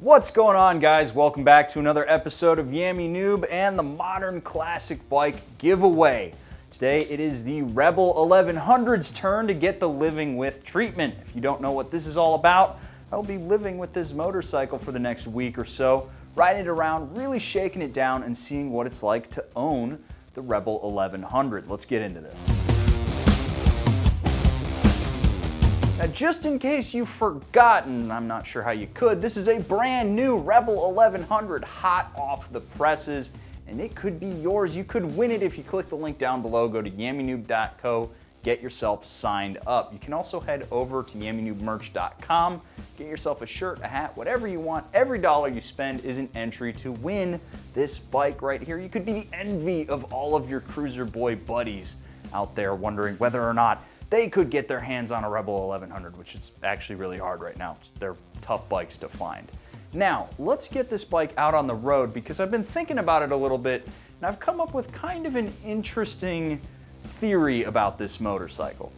What's going on, guys? Welcome back to another episode of Yammie, Noob and the Modern Classic Bike giveaway. Today it is the Rebel 1100's turn to get the Living With treatment. If you don't know what this is all about, I will be living with this motorcycle for the next week or so, riding it around, really shaking it down and seeing what it's like to own the Rebel 1100. Let's get into this. Now, just in case you've forgotten, I'm not sure how you could, this is a brand new Rebel 1100 hot off the presses, and it could be yours. You could win it if you click the link down below. Go to yammynoob.co, get yourself signed up. You can also head over to yammynoobmerch.com, get yourself a shirt, a hat, whatever you want. Every dollar you spend is an entry to win this bike right here. You could be the envy of all of your cruiser boy buddies out there wondering whether or not they could get their hands on a Rebel 1100, which is actually really hard right now. They're tough bikes to find. Now, let's get this bike out on the road because I've been thinking about it a little bit, and I've come up with kind of an interesting theory about this motorcycle.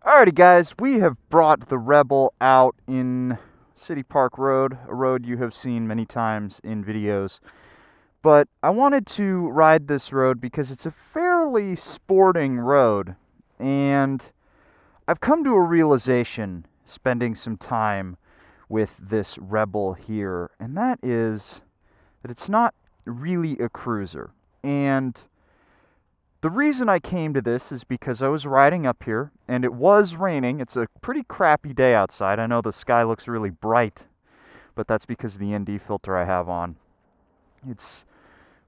Alrighty guys, we have brought the Rebel out in City Park Road, a road you have seen many times in videos. But I wanted to ride this road because it's a fairly sporting road. And I've come to a realization spending some time with this Rebel here, and that is that it's not really a cruiser. And the reason I came to this is because I was riding up here, and it was raining. It's a pretty crappy day outside. I know the sky looks really bright, but that's because of the ND filter I have on. It's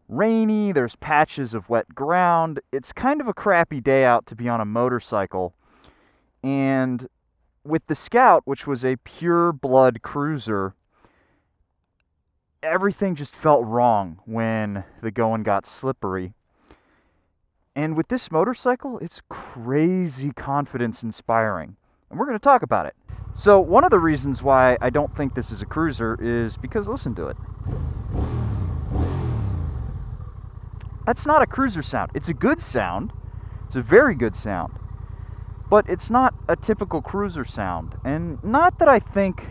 rainy, there's patches of wet ground. It's kind of a crappy day out to be on a motorcycle. And with the Scout, which was a pure blood cruiser, everything just felt wrong when the going got slippery. And with this motorcycle, it's crazy confidence inspiring. And we're going to talk about it. So one of the reasons why I don't think this is a cruiser is because, listen to it. That's not a cruiser sound. It's a good sound. It's a very good sound. But it's not a typical cruiser sound. And not that I think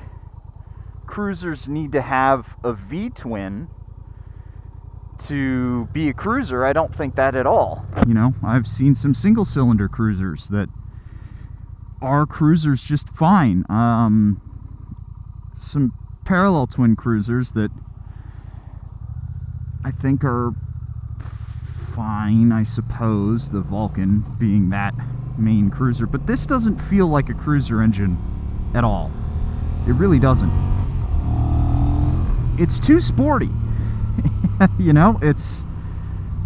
cruisers need to have a V-twin to be a cruiser. I don't think that at all. You know, I've seen some single-cylinder cruisers that are cruisers just fine. Some parallel twin cruisers that I think are fine, I suppose, the Vulcan being that main cruiser, but this doesn't feel like a cruiser engine at all. It really doesn't. It's too sporty. You know, it's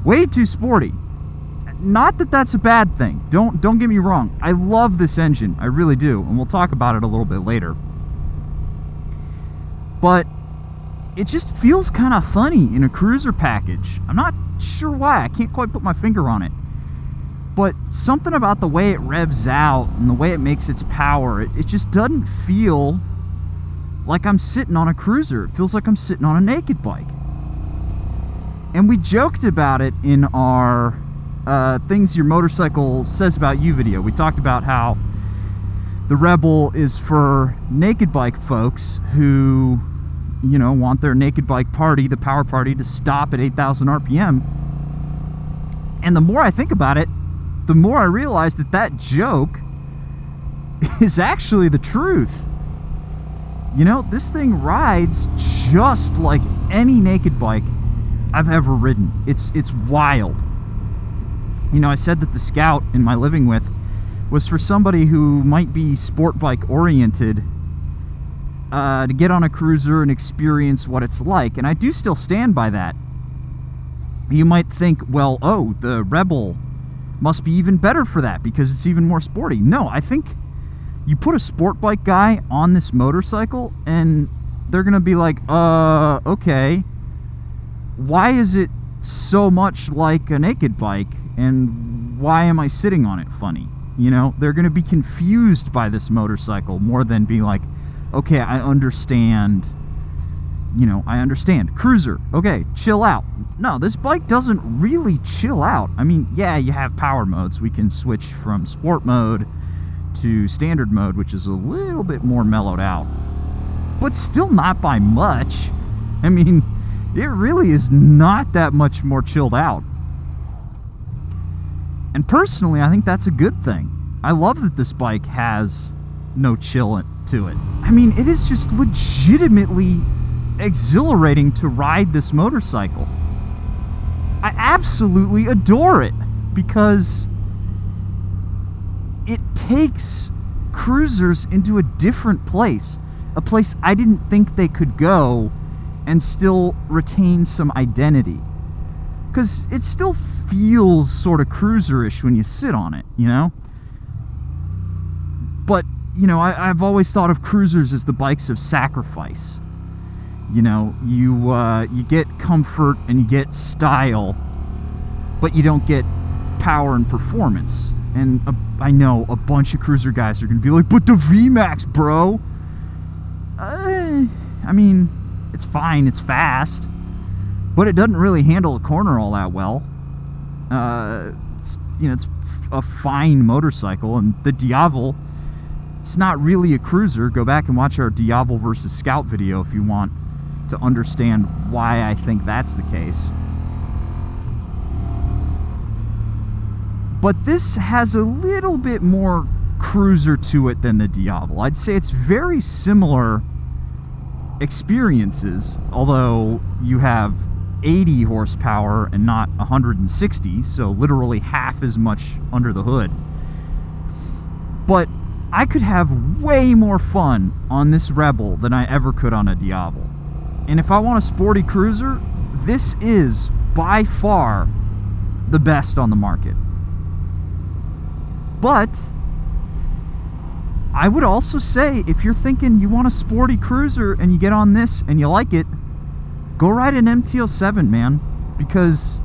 way too sporty. Not that that's a bad thing. Don't get me wrong. I love this engine. I really do, and we'll talk about it a little bit later. But it just feels kind of funny in a cruiser package. I'm not sure why. I can't quite put my finger on it. But something about the way it revs out and the way it makes its power, it just doesn't feel like I'm sitting on a cruiser. It feels like I'm sitting on a naked bike. And we joked about it in our Things Your Motorcycle Says About You video. We talked about how the Rebel is for naked bike folks who, you know, want their naked bike party, the power party, to stop at 8,000 RPM. And the more I think about it, the more I realize that that joke is actually the truth. You know, this thing rides just like any naked bike I've ever ridden. It's wild. You know, I said that the Scout in my Living With was for somebody who might be sport bike oriented, to get on a cruiser and experience what it's like, and I do still stand by that. You might think, well, oh, the Rebel must be even better for that because it's even more sporty. No, I think you put a sport bike guy on this motorcycle and they're gonna be like, okay, why is it so much like a naked bike and why am I sitting on it funny? You know, they're gonna be confused by this motorcycle more than be like, okay, I understand, you know, I understand. Cruiser, okay, chill out. No, this bike doesn't really chill out. I mean, yeah, you have power modes. We can switch from sport mode to standard mode, which is a little bit more mellowed out. but still not by much. I mean, it really is not that much more chilled out. And personally, I think that's a good thing. I love that this bike has no chill to it. I mean, it is just legitimately exhilarating to ride this motorcycle. I absolutely adore it because it takes cruisers into a different place, a place I didn't think they could go and still retain some identity. Because it still feels sort of cruiserish when you sit on it, you know? But, you know, I've always thought of cruisers as the bikes of sacrifice. You know, you get comfort and you get style, but you don't get power and performance. And I know a bunch of cruiser guys are going to be like, but the VMAX, bro! I mean, it's fine, it's fast, but it doesn't really handle a corner all that well. It's a fine motorcycle, and the Diavel, it's not really a cruiser. Go back and watch our Diavel versus Scout video if you want to understand why I think that's the case. But this has a little bit more cruiser to it than the Diavel. I'd say it's very similar experiences, although you have 80 horsepower and not 160, so literally half as much under the hood. But I could have way more fun on this Rebel than I ever could on a Diavel. And if I want a sporty cruiser, this is by far the best on the market. But I would also say, if you're thinking you want a sporty cruiser and you get on this and you like it, go ride an MT-07, man, because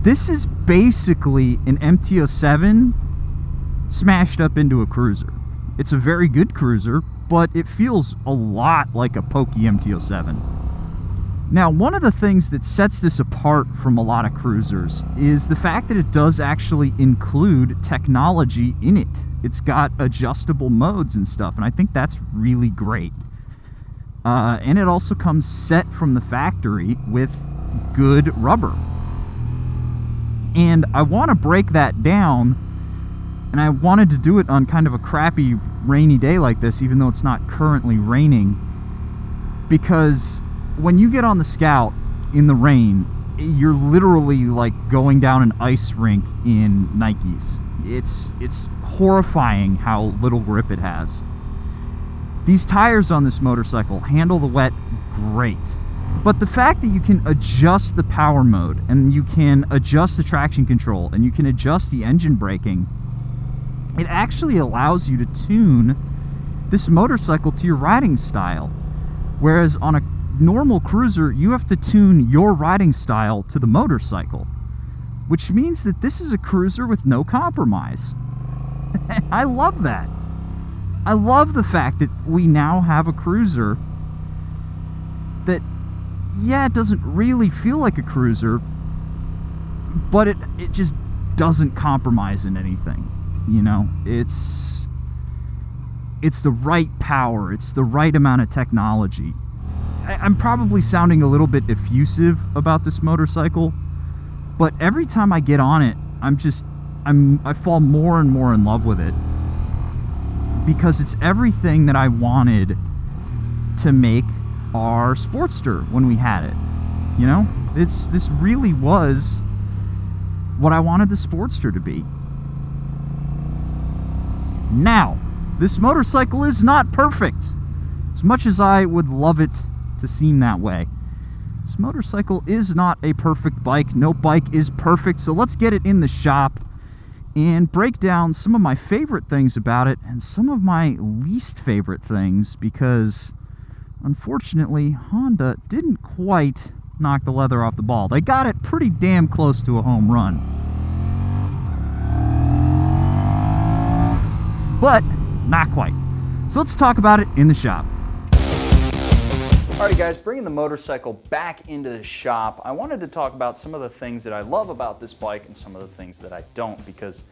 this is basically an MT-07 smashed up into a cruiser. It's a very good cruiser, but it feels a lot like a pokey MT-07. Now, one of the things that sets this apart from a lot of cruisers is the fact that it does actually include technology in it. It's got adjustable modes and stuff, and I think that's really great. And it also comes set from the factory with good rubber. And I want to break that down, and I wanted to do it on kind of a crappy rainy day like this, even though it's not currently raining, because when you get on the Scout in the rain, you're literally like going down an ice rink in Nikes. It's horrifying how little grip it has. These tires on this motorcycle handle the wet great, but the fact that you can adjust the power mode, and you can adjust the traction control, and you can adjust the engine braking, it actually allows you to tune this motorcycle to your riding style. Whereas on a normal cruiser, you have to tune your riding style to the motorcycle, which means that this is a cruiser with no compromise. I love that. I love the fact that we now have a cruiser that, yeah, it doesn't really feel like a cruiser, but it just doesn't compromise in anything. You know, it's the right power, it's the right amount of technology. I'm probably sounding a little bit effusive about this motorcycle, but every time I get on it, I fall more and more in love with it, because it's everything that I wanted to make our Sportster when we had it. You know, this really was what I wanted the Sportster to be. Now, this motorcycle is not perfect, as much as I would love it to seem that way. This motorcycle is not a perfect bike. No bike is perfect, so let's get it in the shop and break down some of my favorite things about it and some of my least favorite things, because unfortunately Honda didn't quite knock the leather off the ball. They got it pretty damn close to a home run, but not quite. So let's talk about it in the shop. Alrighty guys, bringing the motorcycle back into the shop, I wanted to talk about some of the things that I love about this bike and some of the things that I don't, because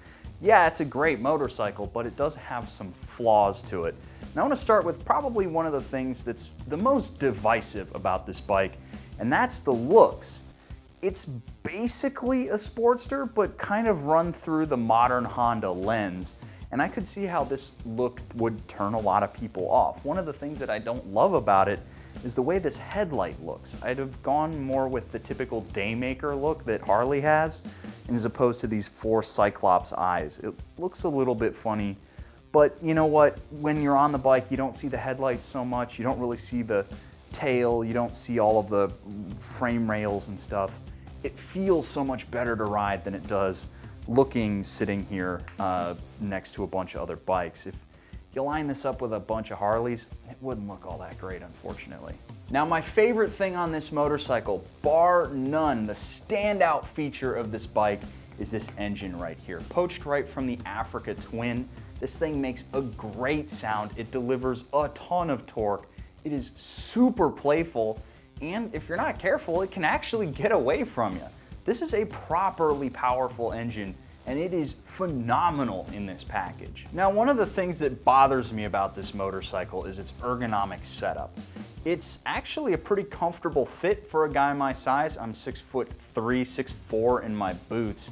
yeah, it's a great motorcycle, but it does have some flaws to it. And I want to start with probably one of the things that's the most divisive about this bike, and that's the looks. It's basically a Sportster, but kind of run through the modern Honda lens. And I could see how this look would turn a lot of people off. One of the things that I don't love about it is the way this headlight looks. I'd have gone more with the typical Daymaker look that Harley has, as opposed to these 4 Cyclops eyes. It looks a little bit funny, but you know what? When you're on the bike, you don't see the headlights so much. You don't really see the tail. You don't see all of the frame rails and stuff. It feels so much better to ride than it does sitting here next to a bunch of other bikes. If you line this up with a bunch of Harleys, it wouldn't look all that great, unfortunately. Now, my favorite thing on this motorcycle, bar none, the standout feature of this bike is this engine right here. Poached right from the Africa Twin. This thing makes a great sound. It delivers a ton of torque. It is super playful, and if you're not careful, it can actually get away from you. This is a properly powerful engine, and it is phenomenal in this package. Now, one of the things that bothers me about this motorcycle is its ergonomic setup. It's actually a pretty comfortable fit for a guy my size. I'm 6'3", 6'4" in my boots,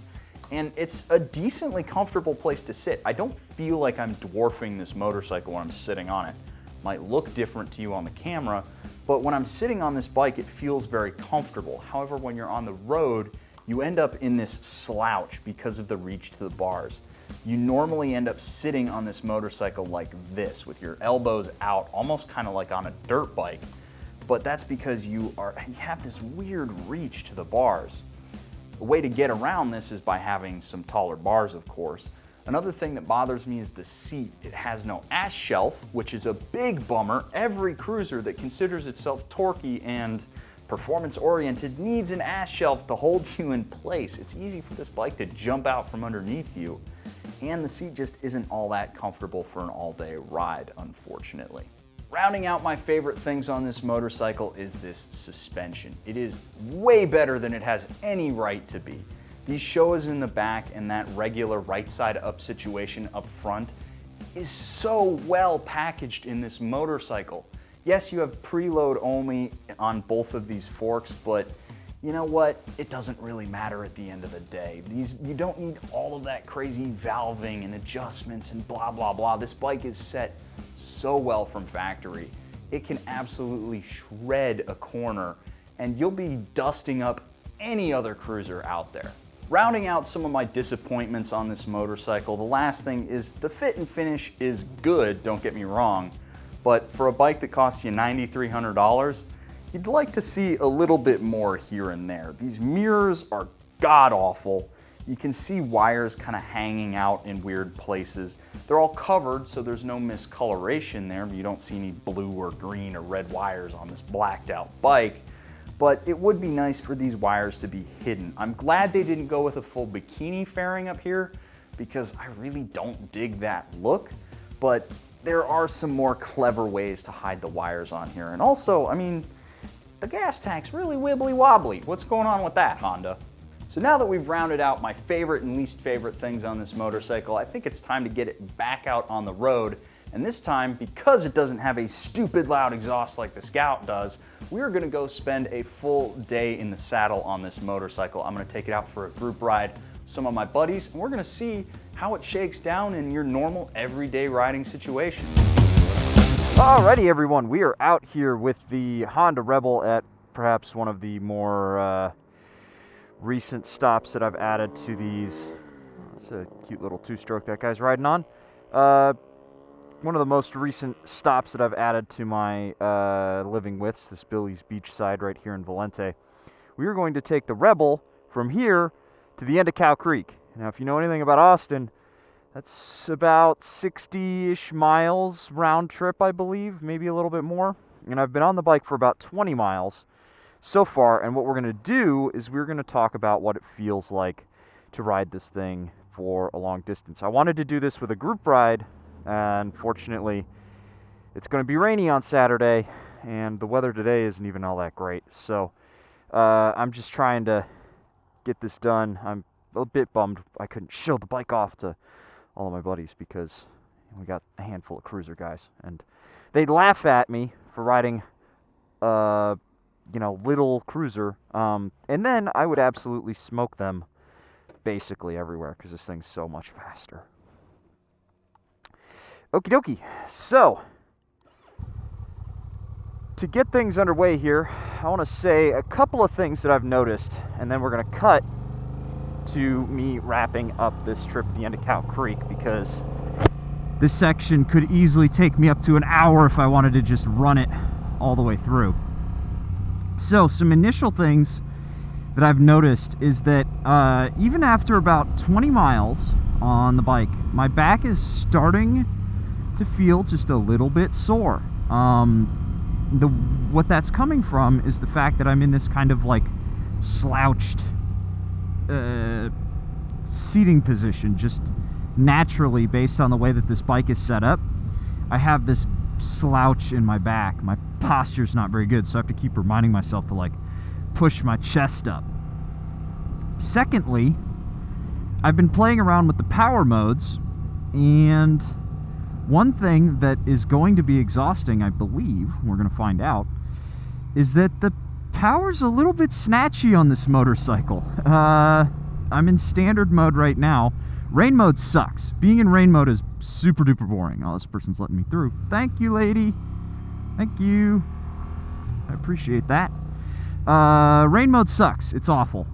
and it's a decently comfortable place to sit. I don't feel like I'm dwarfing this motorcycle when I'm sitting on it. Might look different to you on the camera, but when I'm sitting on this bike, it feels very comfortable. However, when you're on the road, you end up in this slouch because of the reach to the bars. You normally end up sitting on this motorcycle like this, with your elbows out, almost kind of like on a dirt bike, but that's because you have this weird reach to the bars. A way to get around this is by having some taller bars, of course. Another thing that bothers me is the seat. It has no ass shelf, which is a big bummer. Every cruiser that considers itself torquey and performance-oriented needs an ass shelf to hold you in place. It's easy for this bike to jump out from underneath you, and the seat just isn't all that comfortable for an all-day ride, unfortunately. Rounding out my favorite things on this motorcycle is this suspension. It is way better than it has any right to be. These Showas in the back and that regular right side up situation up front is so well packaged in this motorcycle. Yes, you have preload only on both of these forks, but you know what? It doesn't really matter at the end of the day. You don't need all of that crazy valving and adjustments and blah, blah, blah. This bike is set so well from factory. It can absolutely shred a corner, and you'll be dusting up any other cruiser out there. Rounding out some of my disappointments on this motorcycle, the last thing is the fit and finish is good, don't get me wrong, but for a bike that costs you $9,300, you'd like to see a little bit more here and there. These mirrors are god-awful. You can see wires kind of hanging out in weird places. They're all covered, so there's no miscoloration there. You don't see any blue or green or red wires on this blacked out bike. But it would be nice for these wires to be hidden. I'm glad they didn't go with a full bikini fairing up here, because I really don't dig that look, but there are some more clever ways to hide the wires on here. And also, I mean, the gas tank's really wibbly wobbly. What's going on with that, Honda? So now that we've rounded out my favorite and least favorite things on this motorcycle, I think it's time to get it back out on the road. And this time, because it doesn't have a stupid loud exhaust like the Scout does, we're gonna go spend a full day in the saddle on this motorcycle. I'm gonna take it out for a group ride with some of my buddies, and we're gonna see how it shakes down in your normal everyday riding situation. Alrighty everyone, we are out here with the Honda Rebel at perhaps one of the more recent stops that I've added to these. It's a cute little two-stroke that guy's riding on. One of the most recent stops that I've added to my living widths, this Billy's Beachside right here in Valente. We are going to take the Rebel from here to the end of Cow Creek. Now, if you know anything about Austin, that's about 60-ish miles round trip, I believe, maybe a little bit more. And I've been on the bike for about 20 miles so far, and what we're going to do is we're going to talk about what it feels like to ride this thing for a long distance. I wanted to do this with a group ride, and fortunately it's going to be rainy on Saturday, and the weather today isn't even all that great. So I'm just trying to get this done. I'm a bit bummed I couldn't show the bike off to all of my buddies because, We got a handful of cruiser guys, and they'd laugh at me for riding, you know, little cruiser, and then I would absolutely smoke them basically everywhere because this thing's so much faster. Okie dokie. So, to get things underway here, I want to say a couple of things that I've noticed, and then we're going to cut to me wrapping up this trip at the end of Cow Creek, because this section could easily take me up to an hour if I wanted to just run it all the way through. So, some initial things that I've noticed is that even after about 20 miles on the bike, my back is starting to feel just a little bit sore. What that's coming from is the fact that I'm in this kind of like slouched seating position, just naturally based on the way that this bike is set up. I have this slouch in my back. My posture's not very good, so I have to keep reminding myself to like push my chest up. Secondly, I've been playing around with the power modes, and one thing that is going to be exhausting, I believe, we're going to find out, is that the power's a little bit snatchy on this motorcycle. I'm in standard mode right now. Rain mode sucks. Being in rain mode is super duper boring. Oh, this person's letting me through. Thank you, lady. Thank you. I appreciate that. Rain mode sucks. It's awful.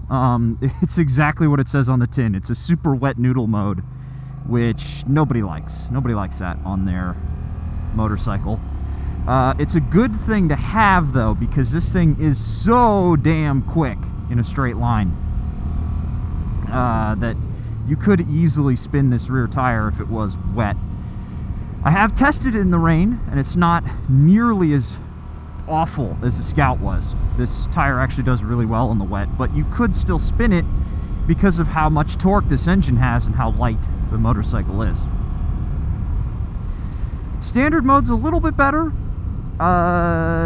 It's exactly what it says on the tin. It's a super wet noodle mode, which nobody likes. Nobody likes that on their motorcycle. It's a good thing to have, though, because this thing is so damn quick in a straight line that you could easily spin this rear tire if it was wet. I have tested it in the rain, and it's not nearly as awful as the Scout was. This tire actually does really well in the wet, but you could still spin it because of how much torque this engine has and how light the motorcycle is. Standard mode's a little bit better.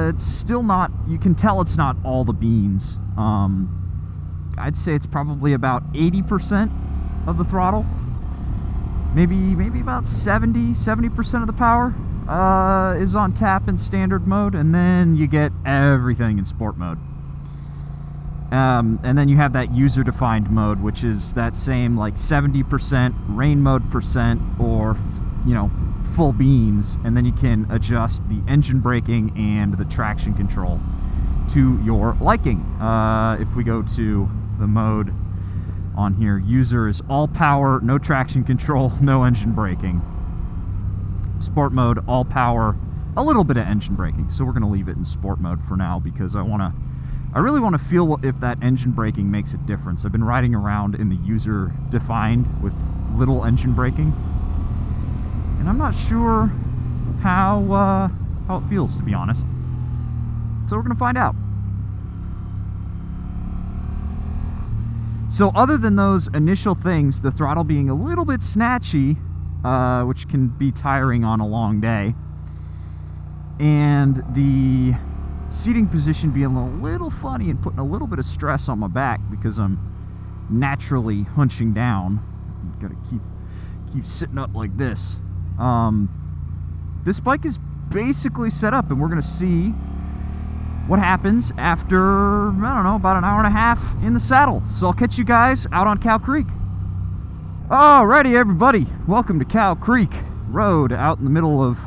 It's still not, you can tell it's not all the beans. I'd say it's probably about 80% of the throttle. Maybe about 70% of the power is on tap in standard mode, and then you get everything in sport mode. And then you have that user-defined mode, which is that same like 70% rain mode percent, or, you know, full beans, and then you can adjust the engine braking and the traction control to your liking. If we go to the mode on here, user is all power, no traction control, no engine braking. Sport mode, all power, a little bit of engine braking. So we're going to leave it in sport mode for now, because I really want to feel if that engine braking makes a difference. I've been riding around in the user defined with little engine braking, and I'm not sure how it feels, to be honest. So we're going to find out. So other than those initial things, the throttle being a little bit snatchy, which can be tiring on a long day, and the seating position being a little funny and putting a little bit of stress on my back because I'm naturally hunching down. Gotta keep sitting up like this. This bike is basically set up, and we're gonna see what happens after, I don't know, about an hour and a half in the saddle. So I'll catch you guys out on Cow Creek. Alrighty, everybody, welcome to Cow Creek Road out in the middle of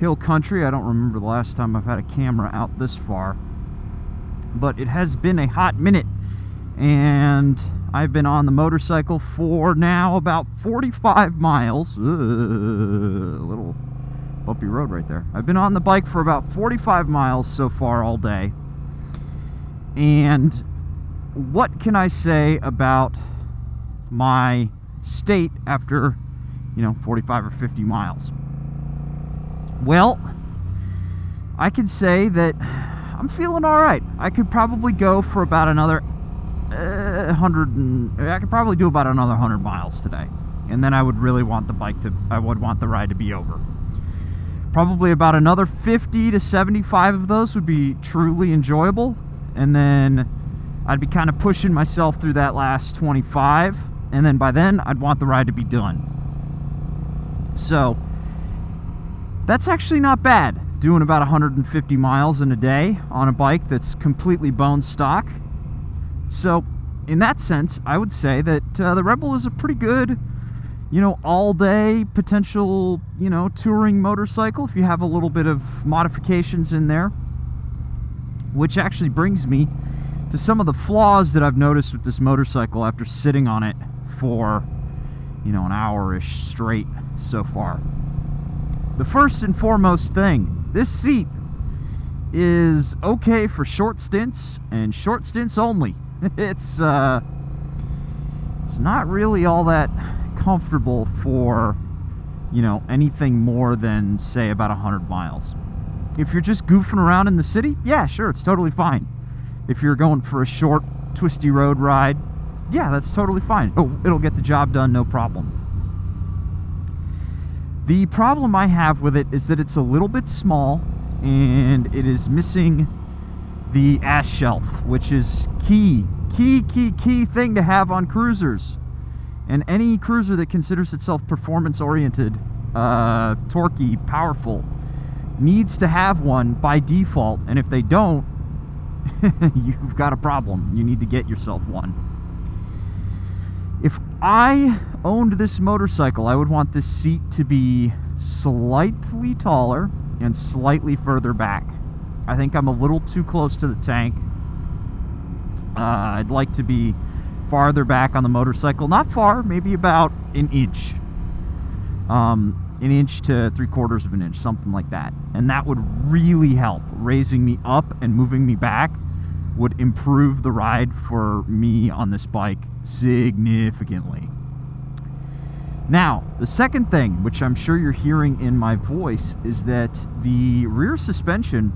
hill country. I don't remember the last time I've had a camera out this far, but it has been a hot minute, and I've been on the motorcycle for now about 45 miles. A little bumpy road right there. I've been on the bike for about 45 miles so far all day, and what can I say about my state after, you know, 45 or 50 miles? Well, I could say that I'm feeling all right. I could probably go for about another 100, I could probably do about another 100 miles today, and then I would really want the ride to be over. Probably about another 50 to 75 of those would be truly enjoyable, and then I'd be kind of pushing myself through that last 25, and then by then I'd want the ride to be done. So That's actually not bad, doing about 150 miles in a day on a bike that's completely bone stock. So in that sense, I would say that the Rebel is a pretty good, you know, all-day potential, you know, touring motorcycle if you have a little bit of modifications in there. Which actually brings me to some of the flaws that I've noticed with this motorcycle after sitting on it for, you know, an hour-ish straight so far. The first and foremost thing, this seat is okay for short stints and short stints only. It's not really all that comfortable for, you know, anything more than, say, about 100 miles. If you're just goofing around in the city, yeah, sure, it's totally fine. If you're going for a short, twisty road ride, yeah, that's totally fine. Oh, it'll get the job done, no problem. The problem I have with it is that it's a little bit small, and it is missing the ash shelf, which is key thing to have on cruisers. And any cruiser that considers itself performance-oriented, torquey, powerful, needs to have one by default, and if they don't, you've got a problem. You need to get yourself one. If I owned this motorcycle, I would want this seat to be slightly taller and slightly further back. I think I'm a little too close to the tank. I'd like to be farther back on the motorcycle. Not far, maybe about an inch. An inch to 3/4 of an inch, something like that. And that would really help. Raising me up and moving me back would improve the ride for me on this bike significantly. Now, the second thing, which I'm sure you're hearing in my voice, is that the rear suspension,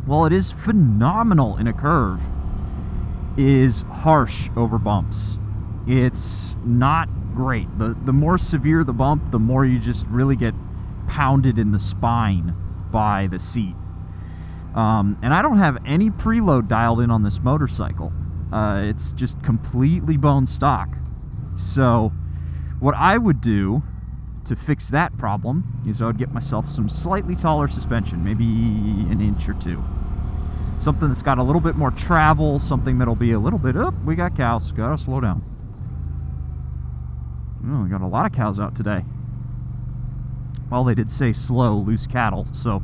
while it is phenomenal in a curve, is harsh over bumps. It's not great. The more severe the bump, the more you just really get pounded in the spine by the seat. And I don't have any preload dialed in on this motorcycle. It's just completely bone stock. So what I would do to fix that problem is I would get myself some slightly taller suspension, maybe an inch or two. Something that's got a little bit more travel, something that'll be a little bit, oh, we got cows, gotta slow down. Oh, we got a lot of cows out today. Well, they did say slow, loose cattle, so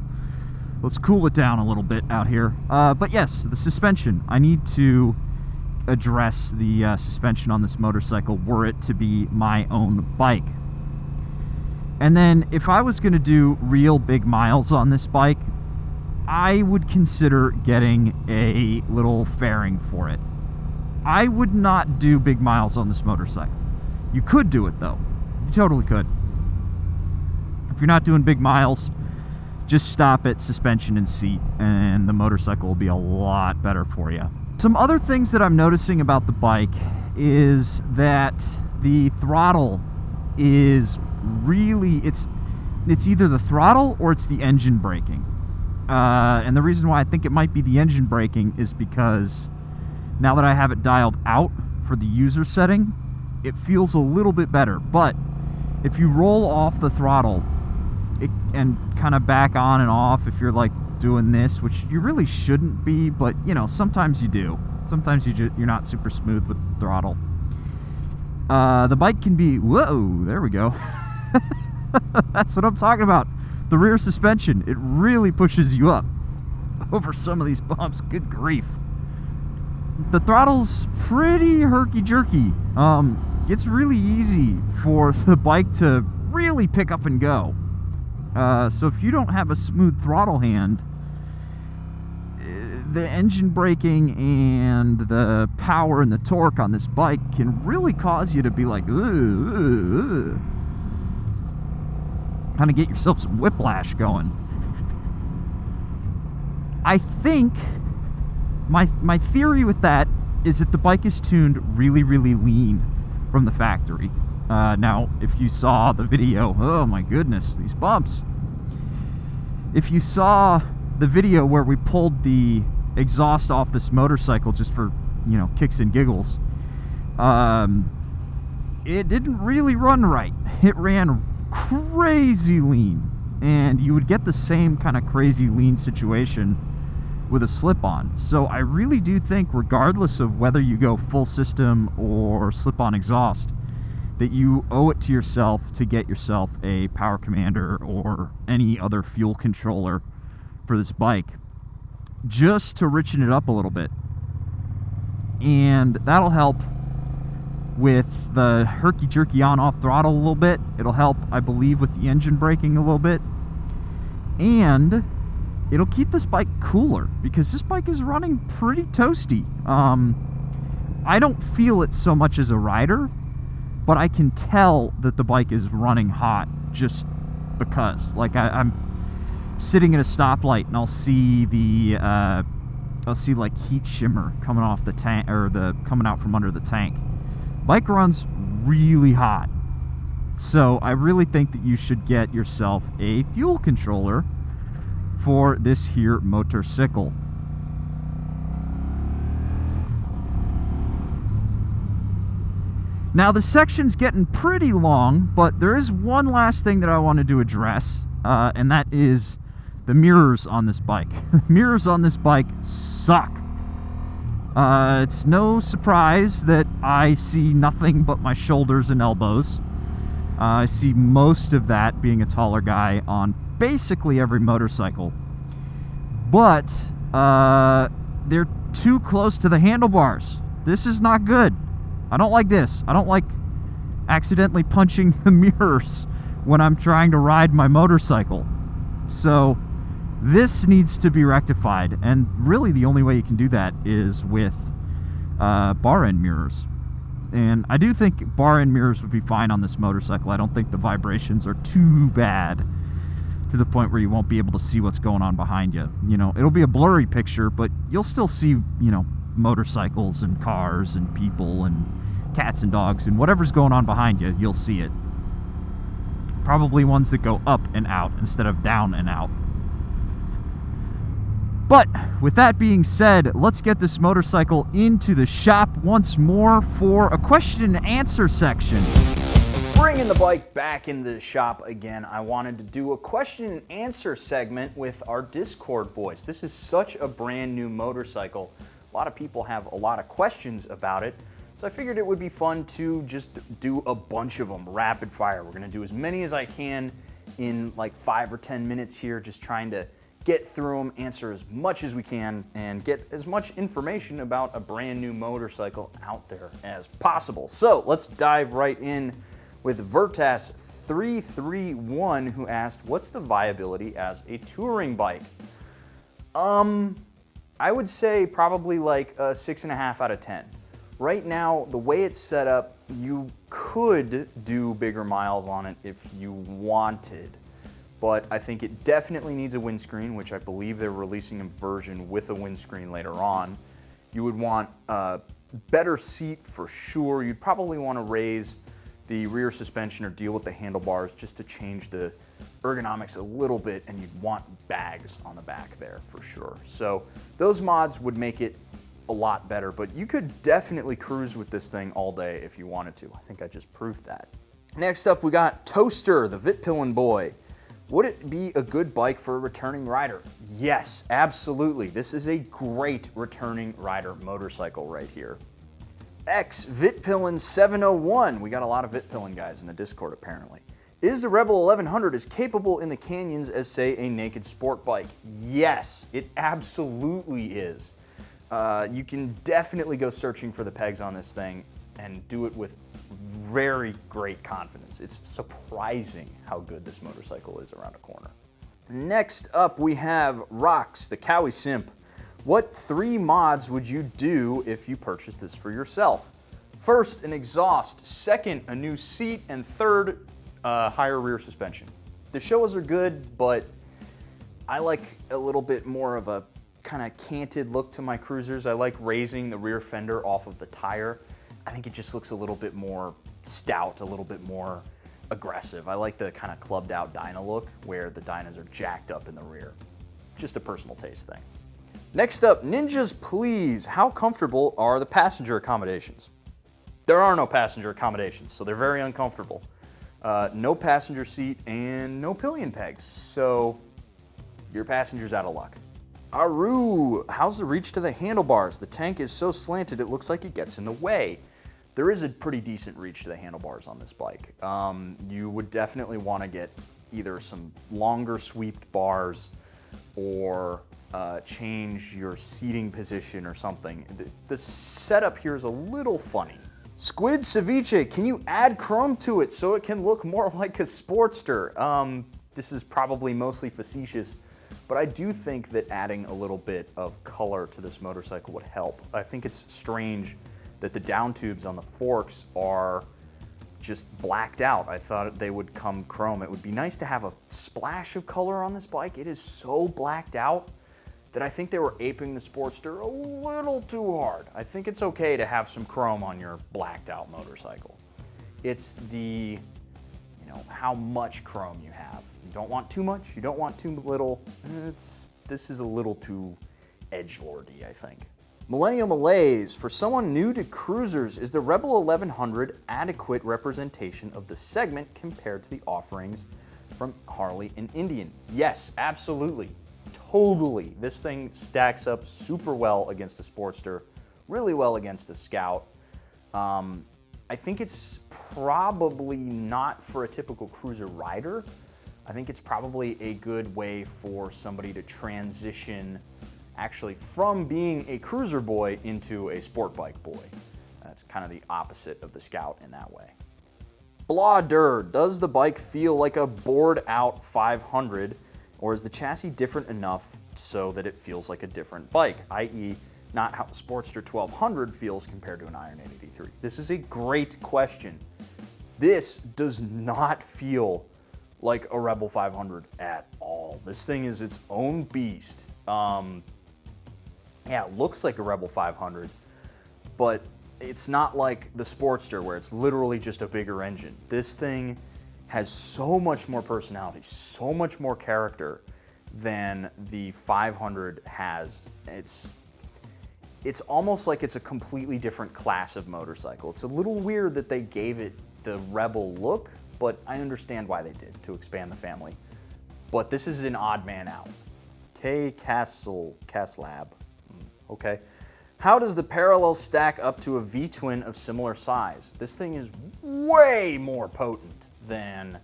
let's cool it down a little bit out here. But yes, the suspension. I need to address the suspension on this motorcycle were it to be my own bike. And then if I was going to do real big miles on this bike, I would consider getting a little fairing for it. I would not do big miles on this motorcycle. You could do it though. You totally could. If you're not doing big miles, just stop at suspension and seat, and the motorcycle will be a lot better for you. Some other things that I'm noticing about the bike is that the throttle is really, it's either the throttle or it's the engine braking. And the reason why I think it might be the engine braking is because now that I have it dialed out for the user setting, it feels a little bit better. But if you roll off the throttle and kind of back on and off, if you're like doing this, which you really shouldn't be, but you know, sometimes you do. Sometimes you're not super smooth with the throttle. The bike can be, whoa, there we go. That's what I'm talking about. The rear suspension, it really pushes you up over some of these bumps. Good grief. The throttle's pretty herky-jerky. It's really easy for the bike to really pick up and go. So if you don't have a smooth throttle hand, the engine braking and the power and the torque on this bike can really cause you to be like, kind of get yourself some whiplash going. I think my theory with that is that the bike is tuned really, really lean from the factory. Now, if you saw the video, oh my goodness, these bumps. If you saw the video where we pulled the exhaust off this motorcycle just for, you know, kicks and giggles, it didn't really run right. It ran crazy lean. and you would get the same kind of crazy lean situation with a slip-on. So I really do think, regardless of whether you go full system or slip-on exhaust, that you owe it to yourself to get yourself a power commander or any other fuel controller for this bike, just to richen it up a little bit. And that'll help with the herky-jerky on-off throttle a little bit. It'll help, I believe, with the engine braking a little bit. And it'll keep this bike cooler, because this bike is running pretty toasty. I don't feel it so much as a rider, but I can tell that the bike is running hot just because. Like, I'm sitting at a stoplight and I'll see like heat shimmer coming off the tank, or coming out from under the tank. Bike runs really hot. So I really think that you should get yourself a fuel controller for this here motorcycle. Now the section's getting pretty long, but there is one last thing that I wanted to address, and that is the mirrors on this bike. The mirrors on this bike suck. It's no surprise that I see nothing but my shoulders and elbows. I see most of that, being a taller guy, on basically every motorcycle. But they're too close to the handlebars. This is not good. I don't like this. I don't like accidentally punching the mirrors when I'm trying to ride my motorcycle. So this needs to be rectified, and really the only way you can do that is with bar end mirrors. And I do think bar end mirrors would be fine on this motorcycle. I don't think the vibrations are too bad to the point where you won't be able to see what's going on behind you. You know, it'll be a blurry picture, but you'll still see, you know, motorcycles and cars and people and cats and dogs and whatever's going on behind you, you'll see it. Probably ones that go up and out instead of down and out. But with that being said, let's get this motorcycle into the shop once more for a question and answer section. Bringing the bike back into the shop again, I wanted to do a question and answer segment with our Discord boys. This is such a brand new motorcycle. A lot of people have a lot of questions about it, so I figured it would be fun to just do a bunch of them rapid fire. We're gonna do as many as I can in like 5 or 10 minutes here, just trying to get through them, answer as much as we can, and get as much information about a brand new motorcycle out there as possible. So let's dive right in with Vertas331, who asked, what's the viability as a touring bike? I would say probably like a 6.5 out of 10. Right now, the way it's set up, you could do bigger miles on it if you wanted, but I think it definitely needs a windscreen, which I believe they're releasing a version with a windscreen later on. You would want a better seat for sure. You'd probably want to raise the rear suspension or deal with the handlebars just to change the ergonomics a little bit, and you'd want bags on the back there for sure. So those mods would make it a lot better, but you could definitely cruise with this thing all day if you wanted to. I think I just proved that. Next up, we got Toaster, the Vitpillin boy. Would it be a good bike for a returning rider? Yes, absolutely. This is a great returning rider motorcycle right here. X Vitpillin 701. We got a lot of Vitpillin guys in the Discord apparently. Is the Rebel 1100 as capable in the canyons as, say, a naked sport bike? Yes, it absolutely is. You can definitely go searching for the pegs on this thing and do it with very great confidence. It's surprising how good this motorcycle is around a corner. Next up, we have Rox, the Cowie Simp. What 3 mods would you do if you purchased this for yourself? First, an exhaust. Second, a new seat. And third, higher rear suspension. The Showas are good, but I like a little bit more of a kind of canted look to my cruisers. I like raising the rear fender off of the tire. I think it just looks a little bit more stout, a little bit more aggressive. I like the kind of clubbed out dyno look where the dynos are jacked up in the rear. Just a personal taste thing. Next up, Ninjas Please. How comfortable are the passenger accommodations? There are no passenger accommodations, so they're very uncomfortable. No passenger seat and no pillion pegs, so your passenger's out of luck. Aru, how's the reach to the handlebars? The tank is so slanted it looks like it gets in the way. There is a pretty decent reach to the handlebars on this bike. You would definitely want to get either some longer sweeped bars or change your seating position or something. The setup here is a little funny. Squid Ceviche, can you add chrome to it so it can look more like a Sportster? This is probably mostly facetious, but I do think that adding a little bit of color to this motorcycle would help. I think it's strange that the down tubes on the forks are just blacked out. I thought they would come chrome. It would be nice to have a splash of color on this bike. It is so blacked out that I think they were aping the Sportster a little too hard. I think it's okay to have some chrome on your blacked out motorcycle. It's the, how much chrome you have. You don't want too much, you don't want too little. This is a little too edgelordy, I think. Millennial Malaise, for someone new to cruisers, is the Rebel 1100 adequate representation of the segment compared to the offerings from Harley and Indian? Yes, absolutely, totally. This thing stacks up super well against a Sportster, really well against a Scout. I think it's probably not for a typical cruiser rider. I think it's probably a good way for somebody to transition actually from being a cruiser boy into a sport bike boy. That's kind of the opposite of the Scout in that way. Blauder, does the bike feel like a bored out 500, or is the chassis different enough so that it feels like a different bike, i.e. not how the Sportster 1200 feels compared to an Iron 883? This is a great question. This does not feel like a Rebel 500 at all. This thing is its own beast. Yeah, it looks like a Rebel 500, but it's not like the Sportster where it's literally just a bigger engine. This thing has so much more personality, so much more character than the 500 has. It's almost like it's a completely different class of motorcycle. It's a little weird that they gave it the Rebel look, but I understand why they did, to expand the family. But this is an odd man out. Caslab. Okay. How does the parallel stack up to a V-twin of similar size? This thing is way more potent than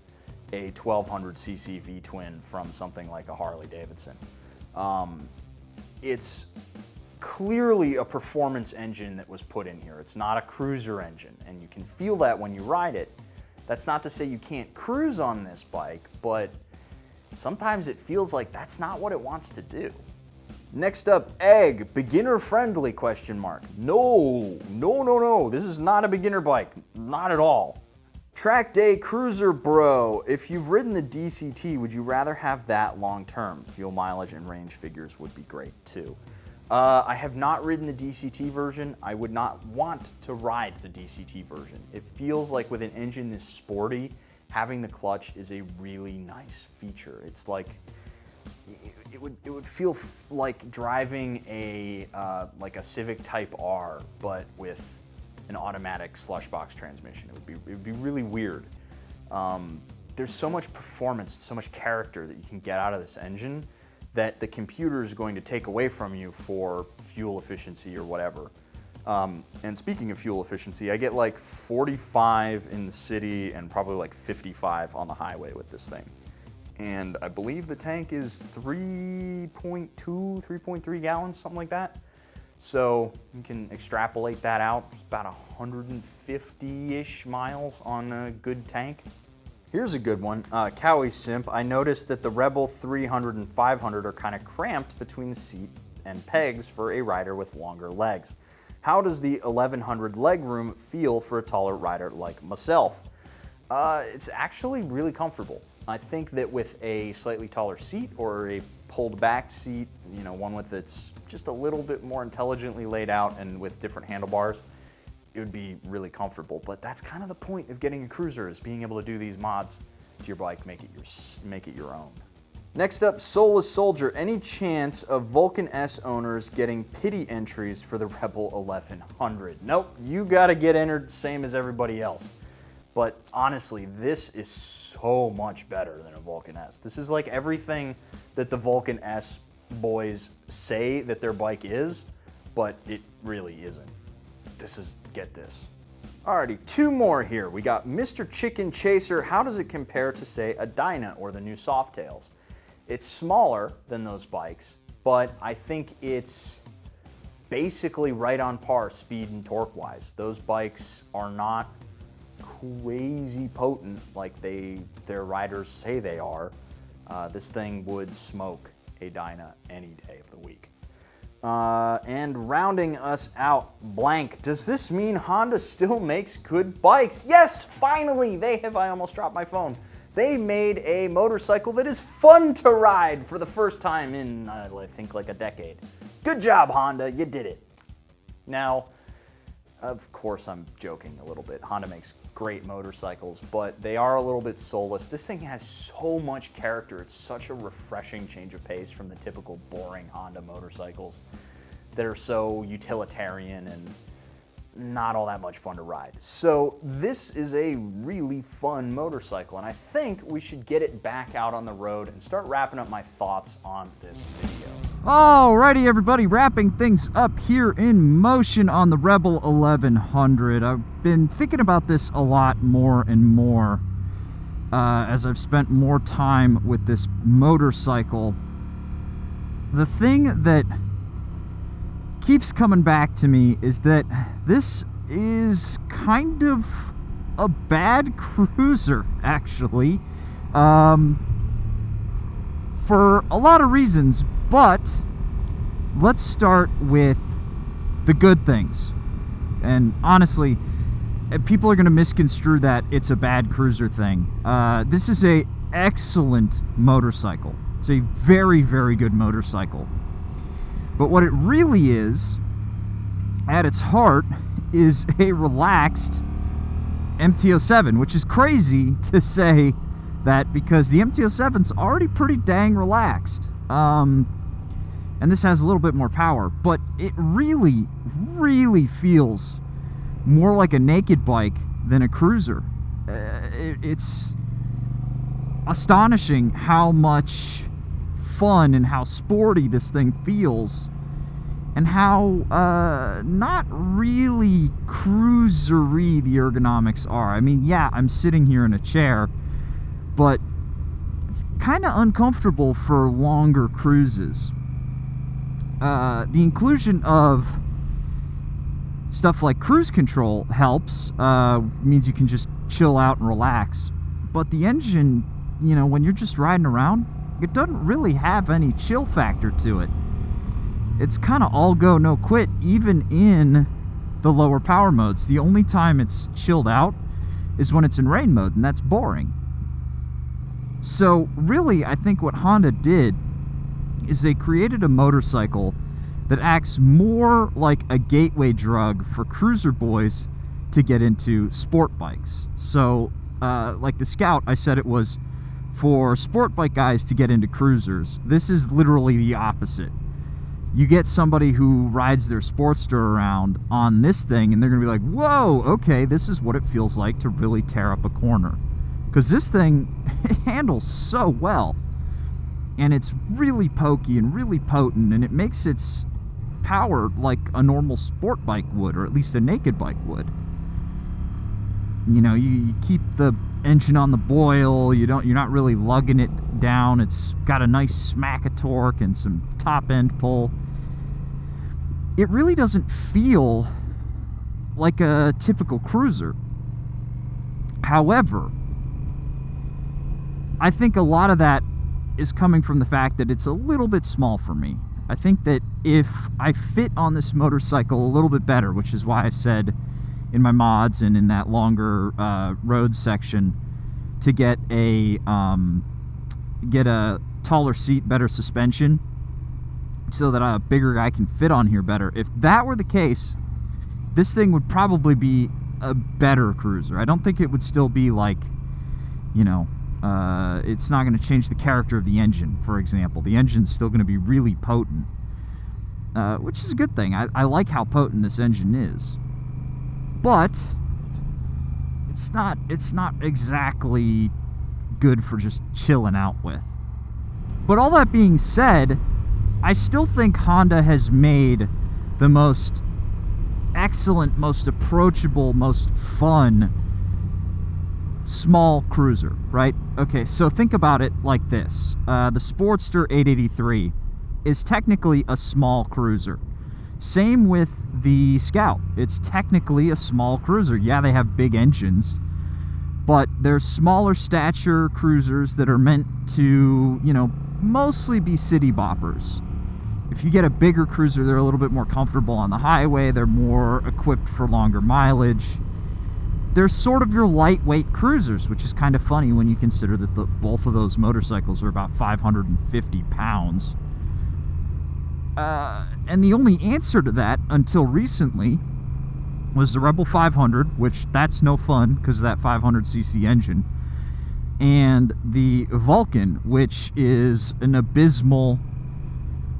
a 1200cc V-twin from something like a Harley Davidson. It's clearly a performance engine that was put in here. It's not a cruiser engine, and you can feel that when you ride it. That's not to say you can't cruise on this bike, but sometimes it feels like that's not what it wants to do. Next up, Egg, beginner friendly, question mark. No, this is not a beginner bike, not at all. Track Day Cruiser Bro, if you've ridden the DCT, would you rather have that long term? Fuel mileage and range figures would be great too. I have not ridden the DCT version. I would not want to ride the DCT version. It feels like with an engine this sporty, having the clutch is a really nice feature. It's like, it would feel like driving a Civic Type R, but with an automatic slush box transmission. It would be really weird. There's so much performance, so much character that you can get out of this engine that the computer is going to take away from you for fuel efficiency or whatever. And speaking of fuel efficiency, I get like 45 in the city and probably like 55 on the highway with this thing. And I believe the tank is 3.2, 3.3 gallons, something like that. So you can extrapolate that out. It's about 150-ish miles on a good tank. Here's a good one. Cowie Simp, I noticed that the Rebel 300 and 500 are kind of cramped between the seat and pegs for a rider with longer legs. How does the 1100 legroom feel for a taller rider like myself? It's actually really comfortable. I think that with a slightly taller seat or a pulled back seat, one with it's just a little bit more intelligently laid out and with different handlebars, it would be really comfortable. But that's kind of the point of getting a cruiser, is being able to do these mods to your bike, make it your own. Next up, Soulless Soldier. Any chance of Vulcan S owners getting pity entries for the Rebel 1100? Nope, you gotta get entered same as everybody else. But honestly, this is so much better than a Vulcan S. This is like everything that the Vulcan S boys say that their bike is, but it really isn't. Get this. Alrighty, 2 more here. We got Mr. Chicken Chaser. How does it compare to, say, a Dyna or the new Softails? It's smaller than those bikes, but I think it's basically right on par speed and torque-wise. Those bikes are not crazy potent like their riders say they are. This thing would smoke a Dyna any day of the week. And rounding us out, blank. Does this mean Honda still makes good bikes? Yes, finally! I almost dropped my phone. They made a motorcycle that is fun to ride for the first time in, I think, like a decade. Good job, Honda, you did it. Now, of course I'm joking a little bit. Honda makes great motorcycles, but they are a little bit soulless. This thing has so much character. It's such a refreshing change of pace from the typical boring Honda motorcycles that are so utilitarian and not all that much fun to ride. So this is a really fun motorcycle, and I think we should get it back out on the road and start wrapping up my thoughts on this video. Alrighty, everybody, wrapping things up here in motion on the Rebel 1100. I've been thinking about this a lot more and more as I've spent more time with this motorcycle. The thing that keeps coming back to me is that this is kind of a bad cruiser, actually, for a lot of reasons. But let's start with the good things. And honestly, people are going to misconstrue that it's a bad cruiser thing. This is an excellent motorcycle. It's a very, very good motorcycle. But what it really is, at its heart, is a relaxed MT-07, which is crazy to say that because the MT-07's already pretty dang relaxed. And this has a little bit more power, but it really, really feels more like a naked bike than a cruiser. It's astonishing how much fun and how sporty this thing feels, and how not really cruisery the ergonomics are. I mean, yeah, I'm sitting here in a chair, but it's kind of uncomfortable for longer cruises. The inclusion of stuff like cruise control helps, means you can just chill out and relax. But the engine, you know, when you're just riding around, it doesn't really have any chill factor to it. It's kind of all go, no quit, even in the lower power modes. The only time it's chilled out is when it's in rain mode, and that's boring. So really, I think what Honda did is they created a motorcycle that acts more like a gateway drug for cruiser boys to get into sport bikes. So, like the Scout, I said it was for sport bike guys to get into cruisers. This is literally the opposite. You get somebody who rides their Sportster around on this thing, and they're going to be like, whoa, okay, this is what it feels like to really tear up a corner. Because this thing, it handles so well. And it's really pokey and really potent, and it makes its power like a normal sport bike would, or at least a naked bike would. You know, you keep the engine on the boil, you're not really lugging it down. It's got a nice smack of torque and some top end pull. It really doesn't feel like a typical cruiser. However, I think a lot of that is coming from the fact that it's a little bit small for me. I think that if I fit on this motorcycle a little bit better, which is why I said in my mods and in that longer road section to get a taller seat, better suspension, so that a bigger guy can fit on here better. If that were the case, this thing would probably be a better cruiser. I don't think it would still be like, you know, it's not going to change the character of the engine, for example. The engine's still going to be really potent, which is a good thing. I like how potent this engine is. But it's not exactly good for just chilling out with. But all that being said, I still think Honda has made the most excellent, most approachable, most fun small cruiser, right? Okay, so think about it like this. The Sportster 883 is technically a small cruiser. Same with the Scout. It's technically a small cruiser. Yeah, they have big engines, but they're smaller stature cruisers that are meant to, you know, mostly be city boppers. If you get a bigger cruiser, they're a little bit more comfortable on the highway. They're more equipped for longer mileage. They're sort of your lightweight cruisers, which is kind of funny when you consider that both of those motorcycles are about 550 pounds. And the only answer to that, until recently, was the Rebel 500, which that's no fun because of that 500cc engine, and the Vulcan, which is an abysmal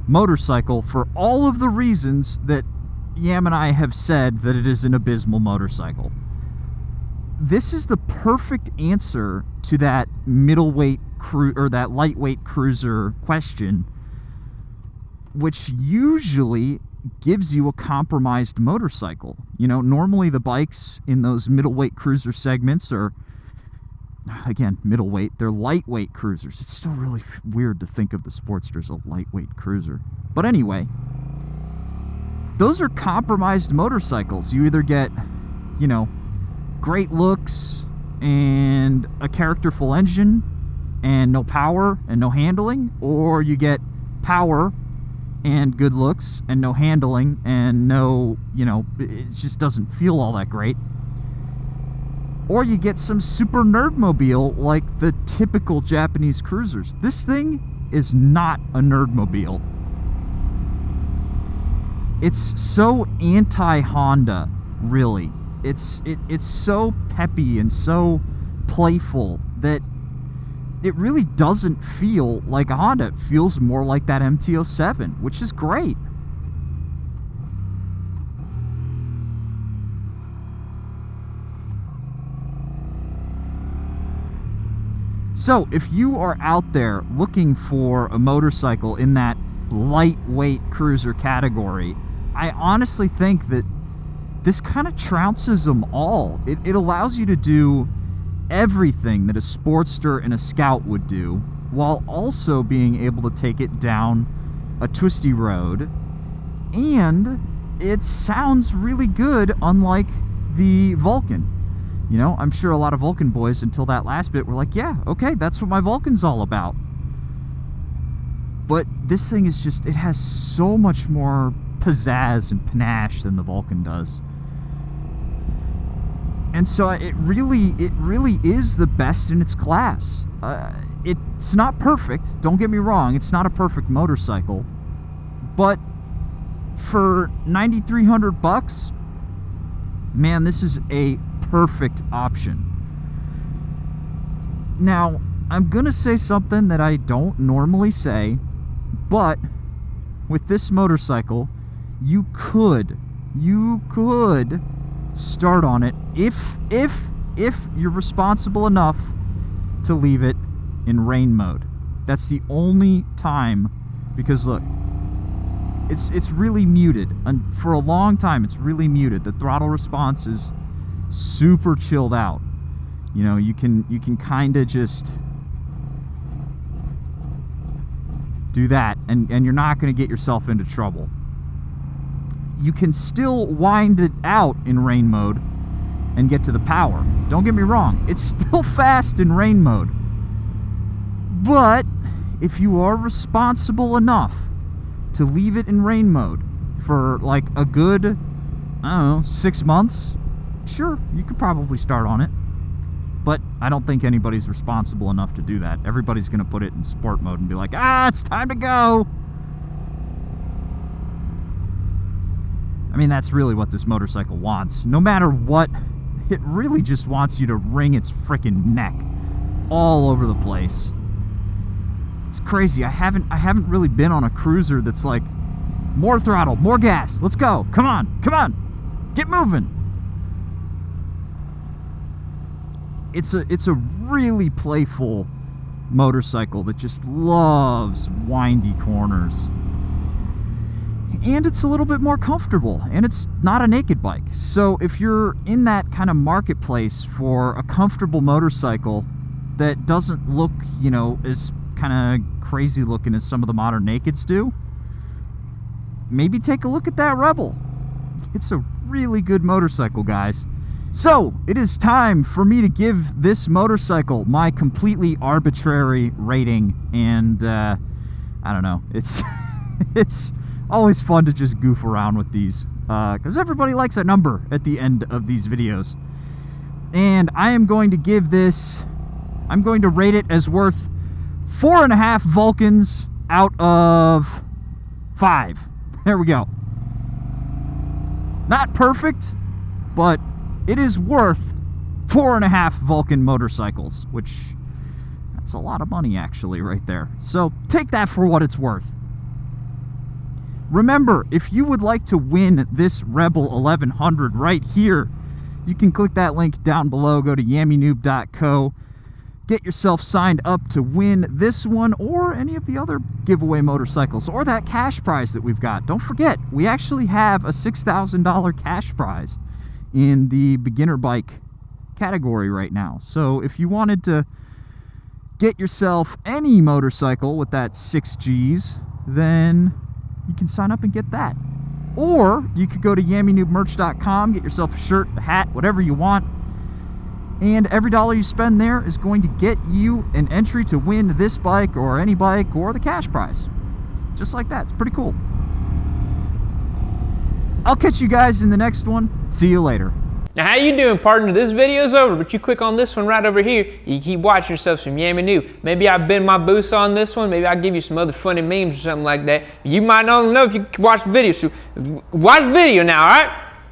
motorcycle for all of the reasons that Yam and I have said that it is an abysmal motorcycle. This is the perfect answer to that middleweight or that lightweight cruiser question, which usually gives you a compromised motorcycle. You know, normally the bikes in those middleweight cruiser segments are, again, middleweight, they're lightweight cruisers. It's still really weird to think of the Sportster as a lightweight cruiser. But anyway, those are compromised motorcycles. You either get, you know, great looks and a characterful engine and no power and no handling, or you get power and good looks and no handling and no, you know, it just doesn't feel all that great. Or you get some super nerdmobile like the typical Japanese cruisers. This thing is not a nerdmobile. It's so anti-Honda, really. It's so peppy and so playful that it really doesn't feel like a Honda. It feels more like that MT-07, which is great. So if you are out there looking for a motorcycle in that lightweight cruiser category, I honestly think that this kind of trounces them all. It allows you to do everything that a Sportster and a Scout would do, while also being able to take it down a twisty road. And it sounds really good, unlike the Vulcan. You know, I'm sure a lot of Vulcan boys until that last bit were like, yeah, okay, that's what my Vulcan's all about. But this thing is just, it has so much more pizzazz and panache than the Vulcan does. And so it really is the best in its class. It's not perfect, don't get me wrong, it's not a perfect motorcycle, but for $9,300, man, this is a perfect option. Now, I'm gonna say something that I don't normally say, but with this motorcycle, you could start on it if you're responsible enough to leave it in rain mode. That's the only time, because look, it's really muted, and for a long time it's really muted. The throttle response is super chilled out. You know, you can kind of just do that and you're not going to get yourself into trouble. You can still wind it out in rain mode and get to the power. Don't get me wrong, it's still fast in rain mode. But if you are responsible enough to leave it in rain mode for like a good, I don't know, 6 months, sure, you could probably start on it. But I don't think anybody's responsible enough to do that. Everybody's going to put it in sport mode and be like, it's time to go. I mean, that's really what this motorcycle wants. No matter what, it really just wants you to wring its frickin' neck all over the place. It's crazy. I haven't really been on a cruiser that's like, more throttle, more gas, let's go, come on, get moving. it's a really playful motorcycle that just loves windy corners. And it's a little bit more comfortable, and it's not a naked bike. So if you're in that kind of marketplace for a comfortable motorcycle that doesn't look, you know, as kind of crazy looking as some of the modern nakeds do, maybe take a look at that Rebel. It's a really good motorcycle, guys. So it is time for me to give this motorcycle my completely arbitrary rating, and I don't know, it's it's always fun to just goof around with these because everybody likes a number at the end of these videos. And I am going to give this, I'm going to rate it as worth 4.5 Vulcans out of 5. There we go. Not perfect, but it is worth 4.5 Vulcan motorcycles, which that's a lot of money actually right there. So take that for what it's worth. Remember, if you would like to win this Rebel 1100 right here, you can click that link down below, go to yammienoob.co, get yourself signed up to win this one or any of the other giveaway motorcycles or that cash prize that we've got. Don't forget, we actually have a $6,000 cash prize in the beginner bike category right now. So if you wanted to get yourself any motorcycle with that 6 Gs, then you can sign up and get that. Or you could go to YammieNoobMerch.com, get yourself a shirt, a hat, whatever you want. And every dollar you spend there is going to get you an entry to win this bike or any bike or the cash prize. Just like that. It's pretty cool. I'll catch you guys in the next one. See you later. Now how you doing, partner? This video's over, but you click on this one right over here. You keep watching yourself some Yammie Noob. Maybe I bend my boost on this one. Maybe I'll give you some other funny memes or something like that. You might not know if you watch the video, so watch the video now, alright?